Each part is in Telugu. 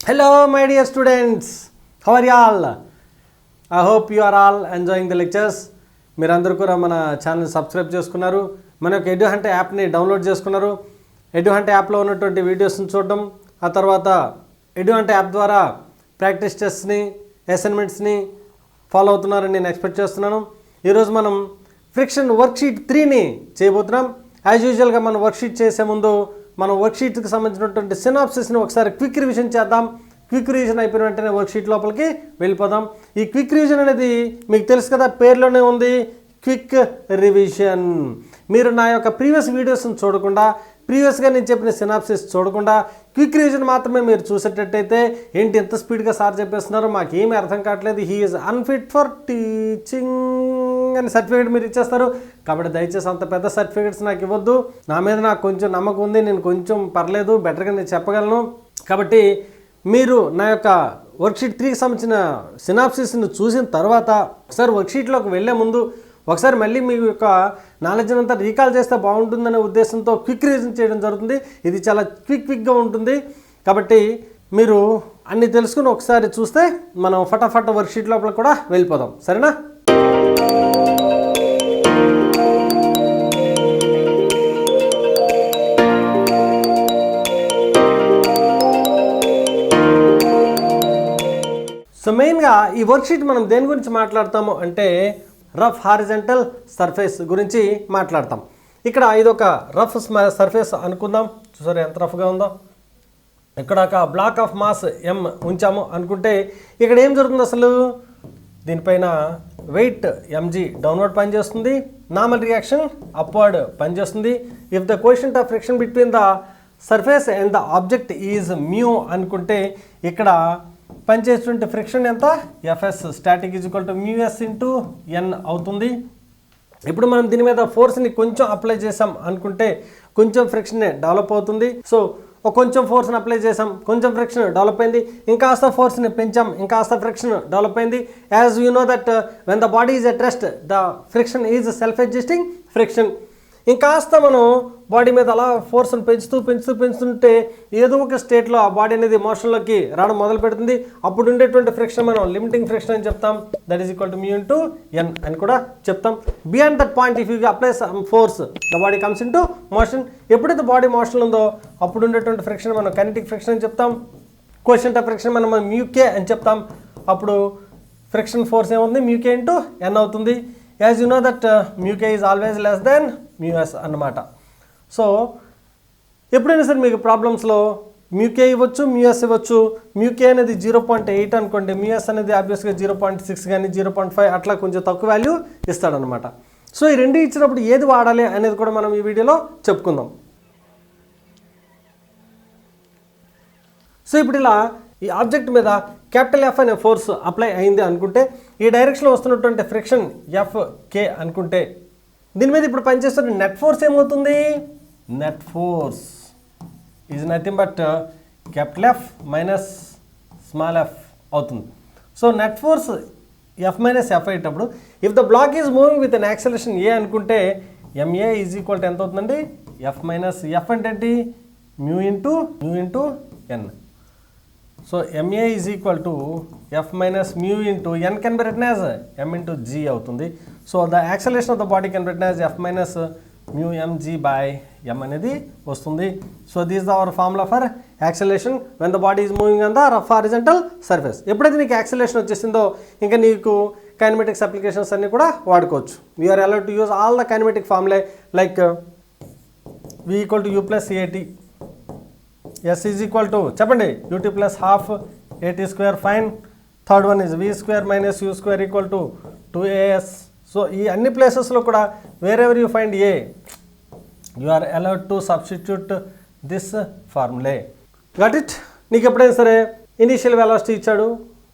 Hello my dear students, how are you all? I hope you are all enjoying the lectures. మీరందరూ కూడా మన ఛానల్ సబ్స్క్రైబ్ చేసుకున్నారు, మన యొక్క ఎడ్యుహంట్ యాప్ని డౌన్లోడ్ చేసుకున్నారు. ఎడ్యుహంట్ యాప్లో ఉన్నటువంటి వీడియోస్ని చూడడం, ఆ తర్వాత ఎడ్యుహంట్ యాప్ ద్వారా ప్రాక్టీస్ టెస్ట్ని అసైన్మెంట్స్ని ఫాలో అవుతున్నారని నేను ఎక్స్పెక్ట్ చేస్తున్నాను. ఈరోజు మనం ఫ్రిక్షన్ వర్క్షీట్ 3ని చేయబోతున్నాం. యాజ్ యూజువల్గా మనం వర్క్షీట్ చేసే ముందు మనం వర్క్షీట్కి సంబంధించినటువంటి సినాప్సిస్ని ఒకసారి క్విక్ రివిజన్ చేద్దాం. క్విక్ రివిజన్ అయిపోయిన వెంటనే వర్క్షీట్ లోపలికి వెళ్ళిపోదాం. ఈ క్విక్ రివిజన్ అనేది మీకు తెలుసు కదా, పేరులోనే ఉంది, క్విక్ రివిజన్. మీరు నా యొక్క ప్రీవియస్ వీడియోస్ని చూడకుండా, ప్రీవియస్గా నేను చెప్పిన సినాప్సిస్ చూడకుండా క్విక్ రివిజన్ మాత్రమే మీరు చూసేటట్టయితే ఏంటి ఎంత స్పీడ్గా సార్ చెప్పేస్తున్నారో మాకేమీ అర్థం కావట్లేదు, he is unfit for teaching అని సర్టిఫికేట్ మీరు ఇచ్చేస్తారు. కాబట్టి దయచేసి అంత పెద్ద సర్టిఫికేట్స్ నాకు ఇవ్వద్దు. నా మీద నాకు కొంచెం నమ్మకం ఉంది, నేను కొంచెం పర్లేదు బెటర్గా నేను చెప్పగలను. కాబట్టి మీరు నా యొక్క వర్క్షీట్ 3కి సంబంధించిన సినాప్సిస్ని చూసిన తర్వాత ఒకసారి వర్క్షీట్లోకి వెళ్ళే ముందు ఒకసారి మళ్ళీ మీ యొక్క నాలెడ్జ్ అంతా రీకాల్ చేస్తే బాగుంటుందనే ఉద్దేశంతో క్విక్ రివిజన్ చేయడం జరుగుతుంది. ఇది చాలా క్విక్గా ఉంటుంది. కాబట్టి మీరు అన్నీ తెలుసుకుని ఒకసారి చూస్తే మనం ఫటాఫట్ వర్క్షీట్ లోపల కూడా వెళ్ళిపోదాం, సరేనా? సో మెయిన్గా ఈ వర్క్షీట్ మనం దేని గురించి మాట్లాడతాము అంటే రఫ్ హారిజంటల్ సర్ఫేస్ గురించి మాట్లాడతాం. ఇక్కడ ఇది ఒక రఫ్ సర్ఫేస్ అనుకుందాం. చూసారు ఎంత రఫ్గా ఉందో. ఇక్కడ ఒక బ్లాక్ ఆఫ్ మాస్ M ఉంచాము అనుకుంటే ఇక్కడ ఏం జరుగుతుంది, అసలు దీనిపైన వెయిట్ mg డౌన్వర్డ్ పనిచేస్తుంది, నార్మల్ రియాక్షన్ అప్వర్డ్ పనిచేస్తుంది. If the coefficient of friction between the surface and the object is mu అనుకుంటే ఇక్కడ పనిచేసేటువంటి ఫ్రిక్షన్ ఎంత, Fs static is equal to μs into n అవుతుంది. ఇప్పుడు మనం దీని మీద ఫోర్స్ని కొంచెం అప్లై చేసాం అనుకుంటే కొంచెం ఫ్రిక్షన్ డెవలప్ అవుతుంది. సో కొంచెం ఫోర్స్ని అప్లై చేసాం, కొంచెం ఫ్రిక్షన్ డెవలప్ అయింది. ఇంకాస్త ఫోర్స్ని పెంచాం, ఇంకాస్త ఫ్రిక్షన్ డెవలప్ అయింది. As you know that when the body is at rest the friction is self adjusting friction. ఇంకాస్త మనం బాడీ మీద అలా ఫోర్స్ని పెంచుతుంటే ఏదో ఒక స్టేట్లో ఆ బాడీ అనేది మోషన్లోకి రావడం మొదలు పెడుతుంది. అప్పుడు ఉండేటువంటి ఫ్రిక్షన్ మనం లిమిటింగ్ ఫ్రిక్షన్ అని చెప్తాం. That is equal to μ into n అని కూడా చెప్తాం. Beyond that point if you apply some force the body comes into motion. ఎప్పుడైతే బాడీ మోషన్ ఉందో అప్పుడు ఉండేటువంటి ఫ్రిక్షన్ మనం కైనెటిక్ ఫ్రిక్షన్ అని చెప్తాం. కోఎఫిషియంట్ ఆఫ్ ఫ్రిక్షన్ మనం μk అని చెప్తాం. అప్పుడు ఫ్రిక్షన్ ఫోర్స్ ఏముంది, μk ఇంటూ n అవుతుంది. As you know that μk is always less than μs అన్నమాట. సో ఎప్పుడైనా సరే మీకు ప్రాబ్లమ్స్లో μk ఇవ్వచ్చు, μs ఇవ్వచ్చు. μk అనేది 0.8 అనుకోండి, μs అనేది ఆబ్వియస్గా 0.6 కానీ 0.5 అట్లా కొంచెం తక్కువ వాల్యూ ఇస్తాడనమాట. సో ఈ రెండు ఇచ్చినప్పుడు ఏది వాడాలి అనేది కూడా మనం ఈ వీడియోలో చెప్పుకుందాం. సో ఇప్పుడు ఇలా ఈ ఆబ్జెక్ట్ మీద F అనే ఫోర్స్ అప్లై అయింది అనుకుంటే ఈ డైరెక్షన్లో వస్తున్నటువంటి ఫ్రిక్షన్ Fk అనుకుంటే దీని మీద ఇప్పుడు పనిచేస్తున్న నెట్ ఫోర్స్ ఏమవుతుంది, net force is nothing but F minus small f అవుతుంది. So net force F minus F అయ్యేటప్పుడు if the block is moving with an acceleration a అనుకుంటే ma ఈజ్ ఈక్వల్ టు ఎంత అవుతుందండి, F మైనస్ F అంటే ఏంటి, μ into n. So ma is equal to F minus μ into n can be written as m into g అవుతుంది. So the acceleration of the body can be written as F minus μ mg by m అనేది వస్తుంది. So this the our formula for acceleration when the body is moving on the rough horizontal surface. ఎప్పుడైతే నీకు యాక్సలరేషన్ వచ్చేసిందో ఇంకా నీకు కైనమెటిక్స్ అప్లికేషన్స్ అన్నీ కూడా వాడుకోవచ్చు. We're allowed to use all the kinematic formulae like v equal to u plus at, s is equal to చెప్పండి ut plus half at square fine. Third one is v square minus u square equal to 2as. So ఈ అన్ని ప్లేసెస్లో కూడా wherever you find a you are allowed to substitute this formulae. Got it. నీకు ఎప్పుడైనా సరే ఇనీషియల్ వెలాసిటీ ఇచ్చాడు,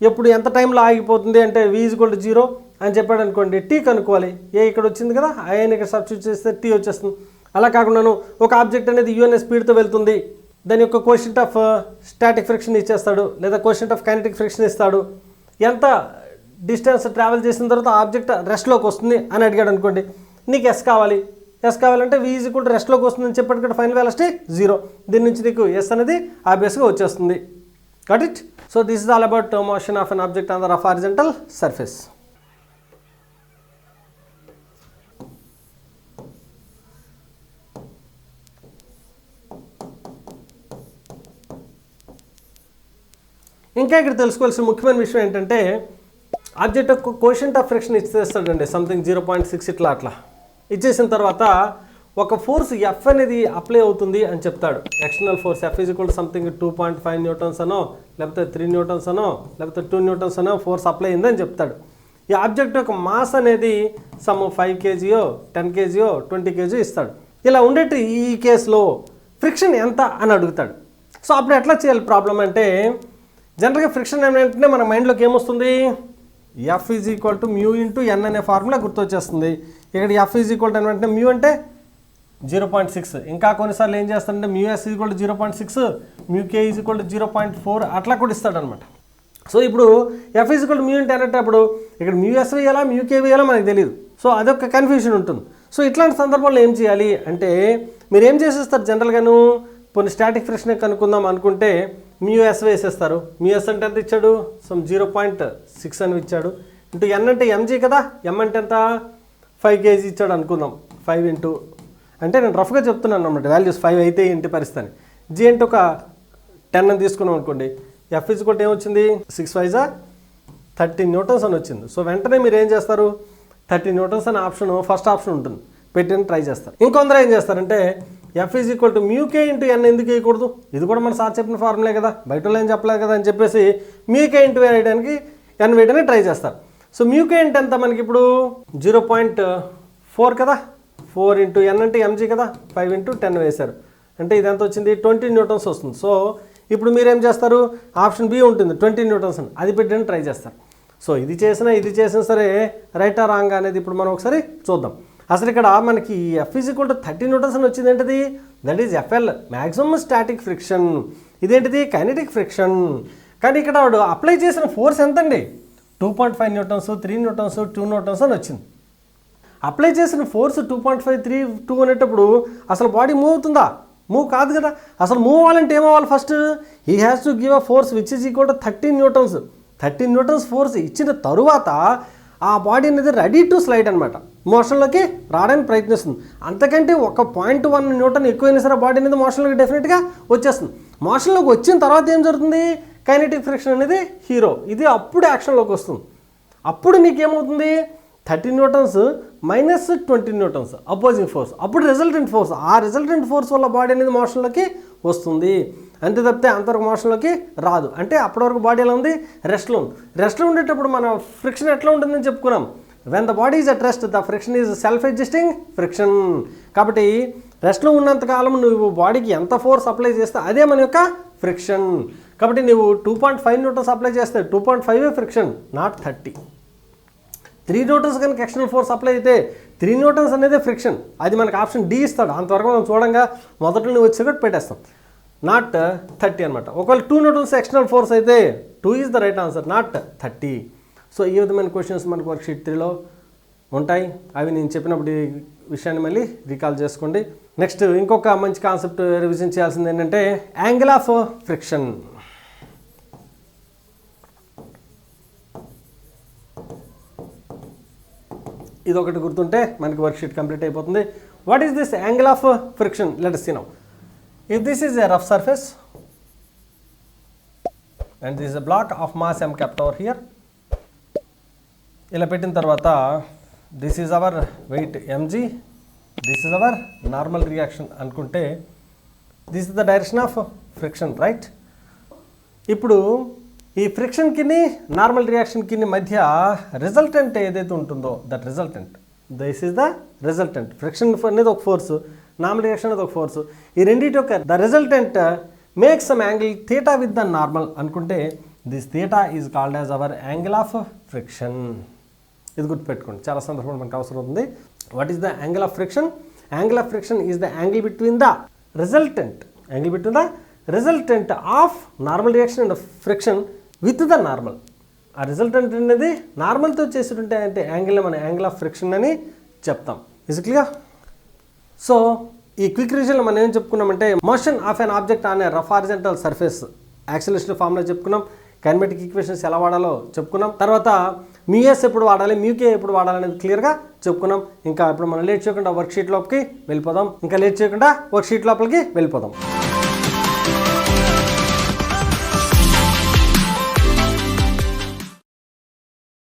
ఎప్పుడు ఎంత టైంలో ఆగిపోతుంది అంటే v ఈజ్ ఈక్వల్ టు 0 అని చెప్పాడు అనుకోండి, t కనుక్కోవాలి. a ఇక్కడ వచ్చింది కదా, ఐని ఇక్కడ సబ్స్టిట్యూట్ చేస్తే t వచ్చేస్తుంది. అలా కాకుండాను ఒక ఆబ్జెక్ట్ అనేది u అనే స్పీడ్తో వెళ్తుంది, దాని యొక్క కోఎఫిషియంట్ ఆఫ్ స్టాటిక్ ఫ్రిక్షన్ ఇచ్చేస్తాడు లేదా కోఎఫిషియంట్ ఆఫ్ కైనెటిక్ ఫ్రిక్షన్ ఇస్తాడు. ఎంత డిస్టెన్స్ ట్రావెల్ చేసిన తర్వాత ఆబ్జెక్ట్ రెస్ట్లోకి వస్తుంది అని అడిగాడు అనుకోండి, నీకు ఎస్ కావాలి. ఎస్ కావాలంటే v ఈజ్ ఈక్వల్ టు రెస్ట్లోకి వస్తుందని చెప్పాడు కదా, ఫైనల్ వెలాసిటీ 0. దీని నుంచి నీకు ఎస్ అనేది ఆబ్వియస్గా వచ్చేస్తుంది. Got it? So this is all about motion of an object on the rough horizontal surface. ఇంకా ఇక్కడ తెలుసుకోవాల్సిన ముఖ్యమైన విషయం ఏంటంటే ఆబ్జెక్ట్ యొక్క కోషంట్ ఆఫ్ ఫ్రిక్షన్ ఇచ్చేస్తాడండి, సంథింగ్ 0.6 ఇట్లా అట్లా ఇచ్చేసిన తర్వాత ఒక ఫోర్స్ ఎఫ్ అనేది అప్లై అవుతుంది అని చెప్తాడు. External force F is equal సంథింగ్ 2.5 న్యూటన్స్ అనో లేకపోతే 3 న్యూటన్స్ అనో లేకపోతే 2 న్యూటన్స్ అనో ఫోర్స్ అప్లై అయిందని చెప్తాడు. ఈ ఆబ్జెక్ట్ యొక్క మాస్ అనేది సమ్ 5 kgయో 10 kgయో 20 kg ఇస్తాడు. ఇలా ఉండేటి ఈ కేసులో ఫ్రిక్షన్ ఎంత అని అడుగుతాడు. సో అప్పుడు ఎట్లా చేయాలి ప్రాబ్లం అంటే, జనరల్గా ఫ్రిక్షన్ ఏంటంటే మన మైండ్లోకి ఏమొస్తుంది, F is equal to mu into N అనే ఫార్ములా గుర్తొచ్చేస్తుంది. ఇక్కడ ఎఫ్ ఈజ్ ఈక్వల్ టు అంటే మ్యూ అంటే 0.6, ఇంకా కొన్నిసార్లు ఏం చేస్తాడంటే mu S is equal to 0.6, mu K is equal to 0.4 అట్లా కూడా ఇస్తాడనమాట. సో ఇప్పుడు F is equal to mu అంటే అనేటప్పుడు ఇక్కడ మ్యూ ఎస్ వేయాలా మ్యూ కే వేయాలా మనకు తెలియదు. సో అదొక కన్ఫ్యూజన్ ఉంటుంది. సో ఇట్లాంటి సందర్భంలో ఏం చేయాలి అంటే, మీరు ఏం చేసేస్తారు జనరల్గాను, కొన్ని స్టాటిక్ ఫ్రిక్షన్ కనుక్కుందాం అనుకుంటే మ్యూ ఎస్ వేసేస్తారు. మ్యూ ఎస్ అంటే ఎంత ఇచ్చాడు, సమ్ 0.6 అని ఇచ్చాడు. ఇంటూ ఎన్ అంటే ఎంజీ కదా, ఎం అంటే ఎంత 5 kg ఇచ్చాడు అనుకుందాం. 5 ఇంటూ అంటే నేను రఫ్గా చెప్తున్నాను అన్నమాట, వాల్యూస్ 5 అయితే ఇంటి పరిస్థితి. జీ అంటే ఒక 10 అని తీసుకున్నాం అనుకోండి. ఎఫ్ ఈజ్ ఈక్వల్ టు ఏమొచ్చింది, 6 5 13 న్యూటన్స్ అని వచ్చింది. సో వెంటనే మీరు ఏం చేస్తారు, 13 న్యూటన్స్ అనే ఆప్షన్ ఫస్ట్ ఆప్షన్ ఉంటుంది, పెట్టిన ట్రై చేస్తారు. ఇంకొందరు ఏం చేస్తారంటే F is equal to mu K into N ఎందుకు వేయకూడదు, ఇది కూడా మన సార్ చెప్పిన ఫార్ములే కదా, బయట వాళ్ళు ఏం చెప్పలేదు కదా అని చెప్పేసి మ్యూకే ఇంటూ వేయడానికి ఎన్ వేయడానికి ట్రై చేస్తారు. సో మ్యూకే అంటే ఎంత మనకి ఇప్పుడు 0.4 కదా, 4 ఇంటూ ఎన్ అంటే ఎంజీ కదా, 5 ఇంటూ 10 వేశారు అంటే ఇది ఎంత వచ్చింది, 20 న్యూటన్స్ వస్తుంది. సో ఇప్పుడు మీరేం చేస్తారు, ఆప్షన్ బి ఉంటుంది 20 న్యూటన్స్ అని, అది పెట్టడానికి ట్రై చేస్తారు. సో ఇది చేసినా సరే రైటా రాంగ్ అనేది ఇప్పుడు మనం ఒకసారి చూద్దాం. అసలు ఇక్కడ మనకి F is equal to 30 newtons అని వచ్చింది. ఏంటిది, that is FL, maximum static friction. ఇదేంటిది, కైనెటిక్ ఫ్రిక్షన్. కానీ ఇక్కడ వాడు అప్లై చేసిన ఫోర్స్ ఎంతండి, 2.5 న్యూటన్స్ 3 న్యూటన్స్ 2 న్యూటన్స్ అని వచ్చింది. అప్లై చేసిన ఫోర్స్ 2.5 3 2 అనేటప్పుడు అసలు బాడీ మూవ్ అవుతుందా, మూవ్ కాదు కదా. అసలు మూవ్ అవ్వాలంటే ఏమవ్వాలి, first he has to give a force which is equal to 13 newtons. 13 newtons force ఇచ్చిన తరువాత ఆ బాడీ అనేది రెడీ టు స్లైడ్ అనమాట, మోషన్లోకి రావడానికి ప్రయత్నిస్తుంది. అంతకంటే ఒక 0.1 న్యూటన్ ఎక్కువైనా సరే బాడీ అనేది మోషన్లోకి డెఫినెట్గా వచ్చేస్తుంది. మోషన్లోకి వచ్చిన తర్వాత ఏం జరుగుతుంది, కైనెటిక్ ఫ్రిక్షన్ అనేది హీరో, ఇది అప్పుడు యాక్షన్లోకి వస్తుంది. అప్పుడు నీకేమవుతుంది, 13 newtons minus 20 newtons opposing force, అప్పుడు రిజల్టెంట్ ఫోర్స్, ఆ రిజల్టెంట్ ఫోర్స్ వల్ల బాడీ అనేది మోషన్లోకి వస్తుంది. అంతే తప్పితే అంతవరకు మోషన్లోకి రాదు. అంటే అప్పటి వరకు బాడీ ఎలా ఉంది, రెస్ట్లో ఉంది. రెస్ట్లో ఉండేటప్పుడు మన ఫ్రిక్షన్ ఎట్లా ఉంటుందని చెప్పుకున్నాం, when the body is at rest the friction is self adjusting friction. కాబట్టి రెస్ట్లో ఉన్నంతకాలం నువ్వు బాడీకి ఎంత ఫోర్స్ అప్లై చేస్తే అదే మన యొక్క ఫ్రిక్షన్. కాబట్టి నువ్వు 2.5 న్యూటన్స్ అప్లై చేస్తే 2.5 ఫ్రిక్షన్, నాట్ 30. 3 న్యూటన్స్ కనుక ఎక్స్టర్నల్ ఫోర్స్ అప్లై అయితే 3 న్యూటన్స్ అనేది ఫ్రిక్షన్, అది మనకు ఆప్షన్ డి ఇస్తాడు. అంతవరకు మనం చూడంగా మొదట్లో నువ్వు వచ్చి కూడా పెట్టేస్తాం, నాట్ 30 అనమాట. ఒకవేళ 2 న్యూటన్స్ ఎక్స్టర్నల్ ఫోర్స్ అయితే 2 is the right answer, not 30. So ఈ విధమైన క్వశ్చన్స్ మనకు వర్క్షీట్ 3లో ఉంటాయి. అవి నేను చెప్పినప్పుడు ఈ విషయాన్ని మళ్ళీ రీకాల్ చేసుకోండి. నెక్స్ట్ ఇంకొక మంచి కాన్సెప్ట్ రివిజన్ చేయాల్సింది ఏంటంటే యాంగిల్ ఆఫ్ ఫ్రిక్షన్. ఇది ఒకటి గుర్తుంటే మనకి వర్క్షీట్ కంప్లీట్ అయిపోతుంది. What is this angle of friction, let us see now. If this is a rough surface and this is a block of mass m kept over here, ఇలా పెట్టిన తర్వాత this is our weight mg, this is our normal reaction అనుకుంటే this is the direction of friction, right? ఇప్పుడు ఈ ఫ్రిక్షన్కి నార్మల్ రియాక్షన్కి మధ్య రిజల్టెంట్ ఏదైతే ఉంటుందో that resultant, this is the resultant. Friction అనేది ఒక ఫోర్సు, నార్మల్ రియాక్షన్ అనేది ఒక ఫోర్సు. ఈ రెండింటి యొక్క the resultant makes some angle theta with the normal అనుకుంటే this theta is called as our angle of friction. ఇది గుర్తుపెట్టుకోండి, చాలా సందర్భంలో మనకు అవసరం అవుతుంది. What is the angle of friction? Angle of friction is the angle between the resultant, angle between the resultant of normal reaction and friction with the normal. ఆ రిజల్టెంట్ అనేది నార్మల్తో చేస్తుంటే అంటే యాంగిల్ మన యాంగిల్ ఆఫ్ ఫ్రిక్షన్ అని చెప్తాం. బేసిక్లీగా సో ఈ క్విక్ రివిజన్లో మనం ఏం చెప్పుకున్నామంటే motion of an object on a rough horizontal surface acceleration formula చెప్పుకున్నాం, కైనమెటిక్ ఈక్వేషన్స్ ఎలా వాడాలో చెప్పుకున్నాం, తర్వాత మ్యూఎస్ ఎప్పుడు వాడాలి, మ్యూకే ఎప్పుడు వాడాలి అనేది క్లియర్గా చెప్పుకున్నాం. ఇంకా ఇప్పుడు మనం లేట్ చేయకుండా వర్క్షీట్ లోపలికి వెళ్ళిపోదాం.